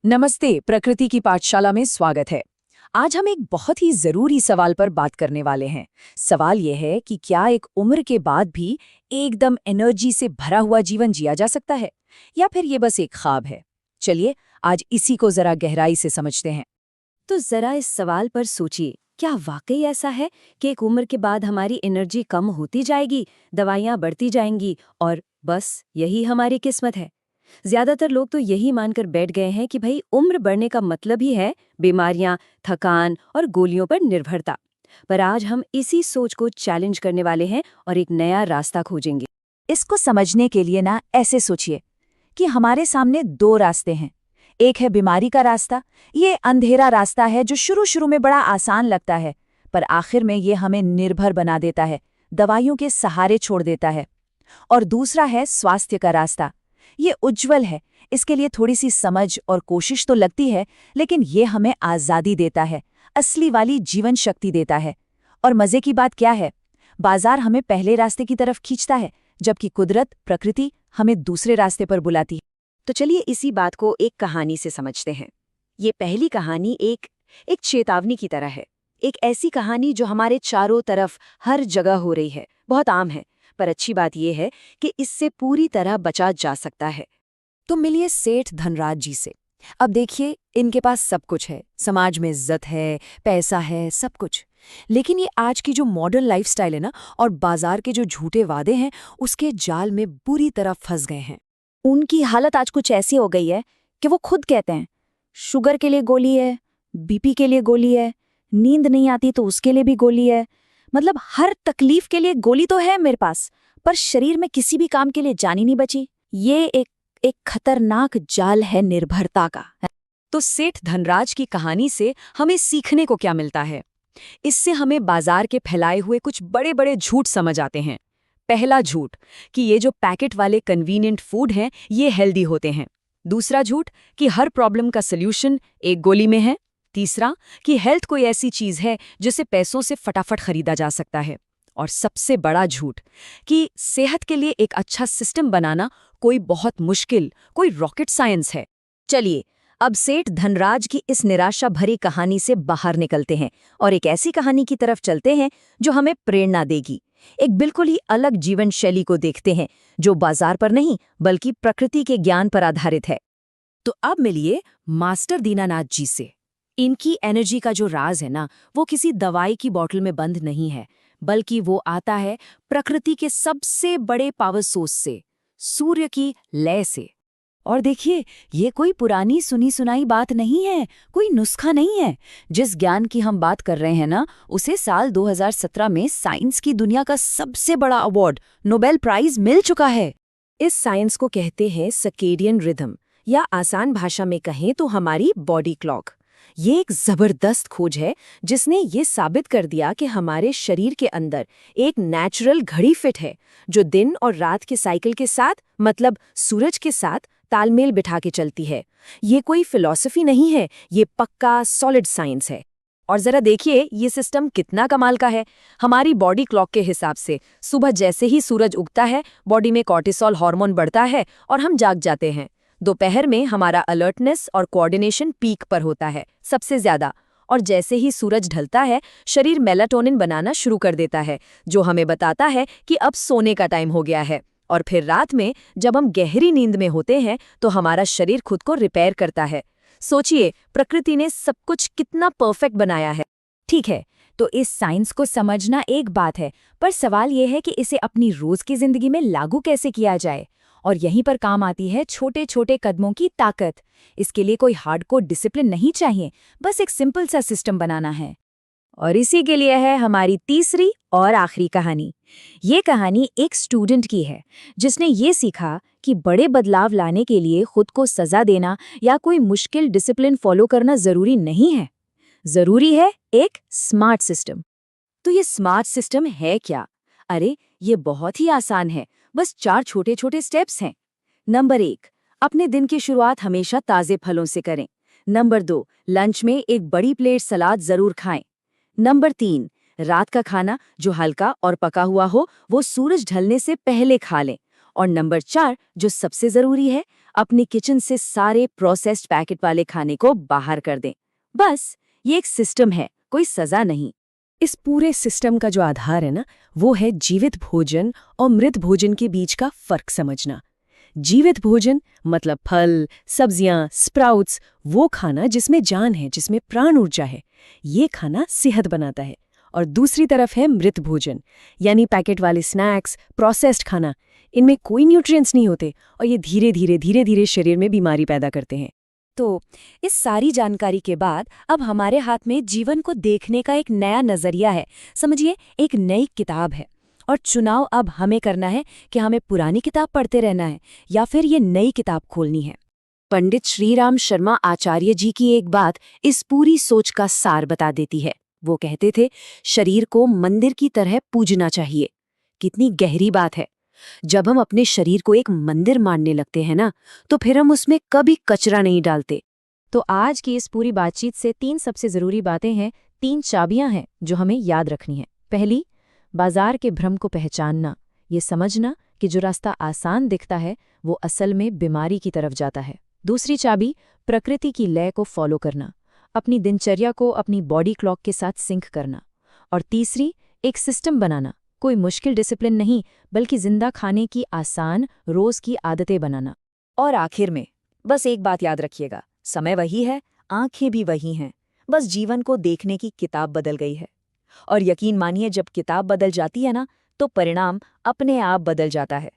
नमस्ते, प्रकृति की पाठशाला में स्वागत है। आज हम एक बहुत ही जरूरी सवाल पर बात करने वाले हैं। सवाल यह है कि क्या एक उम्र के बाद भी एकदम एनर्जी से भरा हुआ जीवन जिया जा सकता है या फिर ये बस एक ख्वाब है। चलिए आज इसी को जरा गहराई से समझते हैं। तो जरा इस सवाल पर सोचिए, क्या वाकई ऐसा है कि एक उम्र के बाद हमारी एनर्जी कम होती जाएगी, दवाइयाँ बढ़ती जाएंगी और बस यही हमारी किस्मत है? ज्यादातर लोग तो यही मानकर बैठ गए हैं कि भाई उम्र बढ़ने का मतलब ही है बीमारियां, थकान और गोलियों पर निर्भरता। पर आज हम इसी सोच को चैलेंज करने वाले हैं और एक नया रास्ता खोजेंगे। इसको समझने के लिए ना ऐसे सोचिए कि हमारे सामने दो रास्ते हैं। एक है बीमारी का रास्ता। ये अंधेरा रास्ता है जो शुरू शुरू में बड़ा आसान लगता है, पर आखिर में ये हमें निर्भर बना देता है, दवाइयों के सहारे छोड़ देता है। और दूसरा है स्वास्थ्य का रास्ता। ये उज्जवल है, इसके लिए थोड़ी सी समझ और कोशिश तो लगती है, लेकिन ये हमें आज़ादी देता है, असली वाली जीवन शक्ति देता है। और मज़े की बात क्या है, बाजार हमें पहले रास्ते की तरफ खींचता है, जबकि कुदरत, प्रकृति हमें दूसरे रास्ते पर बुलाती है। तो चलिए इसी बात को एक कहानी से समझते हैं। ये पहली कहानी एक चेतावनी की तरह है। एक ऐसी कहानी जो हमारे चारों तरफ हर जगह हो रही है, बहुत आम है। पर अच्छी बात यह है कि इससे पूरी तरह बचा जा सकता है। तो मिलिए सेठ धनराज जी से। अब देखिए, इनके पास सब कुछ है, समाज में इज्जत है, पैसा है, सब कुछ। लेकिन ये आज की जो मॉडर्न लाइफस्टाइल है ना, और बाजार के जो झूठे वादे हैं, उसके जाल में बुरी तरह फंस गए हैं। उनकी हालत आज कुछ ऐसी हो गई है कि वो खुद कहते हैं, शुगर के लिए गोली है, बीपी के लिए गोली है, नींद नहीं आती तो उसके लिए भी गोली है। मतलब हर तकलीफ के लिए गोली तो है मेरे पास, पर शरीर में किसी भी काम के लिए जान ही नहीं बची। ये एक खतरनाक जाल है निर्भरता का। तो सेठ धनराज की कहानी से हमें सीखने को क्या मिलता है? इससे हमें बाजार के फैलाए हुए कुछ बड़े बड़े झूठ समझ आते हैं। पहला झूठ कि ये जो पैकेट वाले कन्वीनियंट फूड हैं ये हेल्दी होते हैं। दूसरा झूठ कि हर प्रॉब्लम का सल्यूशन एक गोली में है। तीसरा कि हेल्थ कोई ऐसी चीज है जिसे पैसों से फटाफट खरीदा जा सकता है। और सबसे बड़ा झूठ कि सेहत के लिए एक अच्छा सिस्टम बनाना कोई बहुत मुश्किल, कोई रॉकेट साइंस है। चलिए अब सेठ धनराज की इस निराशा भरी कहानी से बाहर निकलते हैं और एक ऐसी कहानी की तरफ चलते हैं जो हमें प्रेरणा देगी। एक बिल्कुल ही अलग जीवन शैली को देखते हैं जो बाजार पर नहीं बल्कि प्रकृति के ज्ञान पर आधारित है। तो अब मिलिए मास्टर दीनानाथ जी से। इनकी एनर्जी का जो राज है ना, वो किसी दवाई की बोतल में बंद नहीं है, बल्कि वो आता है प्रकृति के सबसे बड़े पावर सोर्स से, सूर्य की लय से। और देखिए, ये कोई पुरानी सुनी सुनाई बात नहीं है, कोई नुस्खा नहीं है। जिस ज्ञान की हम बात कर रहे हैं ना, उसे साल 2017 में साइंस की दुनिया का सबसे बड़ा अवार्ड, नोबेल प्राइज मिल चुका है। इस साइंस को कहते हैं सर्केडियन रिदम, या आसान भाषा में कहें तो हमारी बॉडी क्लॉक। ये एक जबरदस्त खोज है जिसने ये साबित कर दिया कि हमारे शरीर के अंदर एक नेचुरल घड़ी फिट है जो दिन और रात के साइकिल के साथ, मतलब सूरज के साथ तालमेल बिठा के चलती है। ये कोई फिलॉसफी नहीं है, ये पक्का सॉलिड साइंस है। और जरा देखिए ये सिस्टम कितना कमाल का है। हमारी बॉडी क्लॉक के हिसाब से सुबह जैसे ही सूरज उगता है, बॉडी में कॉर्टिसोल हार्मोन बढ़ता है और हम जाग जाते हैं। दोपहर में हमारा अलर्टनेस और कोऑर्डिनेशन पीक पर होता है, सबसे ज्यादा। और जैसे ही सूरज ढलता है, शरीर मेलाटोनिन बनाना शुरू कर देता है, जो हमें बताता है कि अब सोने का टाइम हो गया है। और फिर रात में जब हम गहरी नींद में होते हैं तो हमारा शरीर खुद को रिपेयर करता है। सोचिए, प्रकृति ने सब कुछ कितना परफेक्ट बनाया है। ठीक है, तो इस साइंस को समझना एक बात है, पर सवाल यह है कि इसे अपनी रोज की जिंदगी में लागू कैसे किया जाए। और यहीं पर काम आती है छोटे छोटे कदमों की ताकत। इसके लिए कोई हार्डकोर डिसिप्लिन नहीं चाहिए, बस एक सिंपल सा सिस्टम बनाना है। और इसी के लिए है हमारी तीसरी और आखिरी कहानी। ये कहानी एक स्टूडेंट की है जिसने ये सीखा कि बड़े बदलाव लाने के लिए खुद को सजा देना या कोई मुश्किल डिसिप्लिन फॉलो करना जरूरी नहीं है। जरूरी है एक स्मार्ट सिस्टम। तो ये स्मार्ट सिस्टम है क्या? अरे ये बहुत ही आसान है, बस 4 छोटे छोटे स्टेप्स हैं। नंबर 1, अपने दिन की शुरुआत हमेशा ताजे फलों से करें। नंबर 2, लंच में एक बड़ी प्लेट सलाद जरूर खाएं। नंबर 3, रात का खाना जो हल्का और पका हुआ हो वो सूरज ढलने से पहले खा लें। और नंबर 4, जो सबसे जरूरी है, अपने किचन से सारे प्रोसेस्ड पैकेट वाले खाने को बाहर कर दें। बस ये एक सिस्टम है, कोई सजा नहीं। इस पूरे सिस्टम का जो आधार है ना, वो है जीवित भोजन और मृत भोजन के बीच का फर्क समझना। जीवित भोजन मतलब फल, सब्जियां, स्प्राउट्स, वो खाना जिसमें जान है, जिसमें प्राण ऊर्जा है, ये खाना सेहत बनाता है। और दूसरी तरफ है मृत भोजन, यानी पैकेट वाले स्नैक्स, प्रोसेस्ड खाना। इनमें कोई न्यूट्रिएंट्स नहीं होते और ये धीरे धीरे शरीर में बीमारी पैदा करते हैं। तो इस सारी जानकारी के बाद अब हमारे हाथ में जीवन को देखने का एक नया नजरिया है। समझिए, एक नई किताब है और चुनाव अब हमें करना है कि हमें पुरानी किताब पढ़ते रहना है या फिर ये नई किताब खोलनी है। पंडित श्रीराम शर्मा आचार्य जी की एक बात इस पूरी सोच का सार बता देती है। वो कहते थे, शरीर को मंदिर की तरह पूजना चाहिए। कितनी गहरी बात है। जब हम अपने शरीर को एक मंदिर मानने लगते हैं ना, तो फिर हम उसमें कभी कचरा नहीं डालते। तो आज की इस पूरी बातचीत से 3 सबसे जरूरी बातें हैं, 3 चाबियां हैं जो हमें याद रखनी है। पहली, बाजार के भ्रम को पहचानना, ये समझना कि जो रास्ता आसान दिखता है वो असल में बीमारी की तरफ जाता है। दूसरी चाबी, प्रकृति की लय को फॉलो करना, अपनी दिनचर्या को अपनी बॉडी क्लॉक के साथ सिंक करना। और तीसरी, एक सिस्टम बनाना, कोई मुश्किल डिसिप्लिन नहीं बल्कि जिंदा खाने की आसान रोज की आदतें बनाना। और आखिर में बस एक बात याद रखिएगा, समय वही है, आंखें भी वही हैं, बस जीवन को देखने की किताब बदल गई है। और यकीन मानिए, जब किताब बदल जाती है ना, तो परिणाम अपने आप बदल जाता है।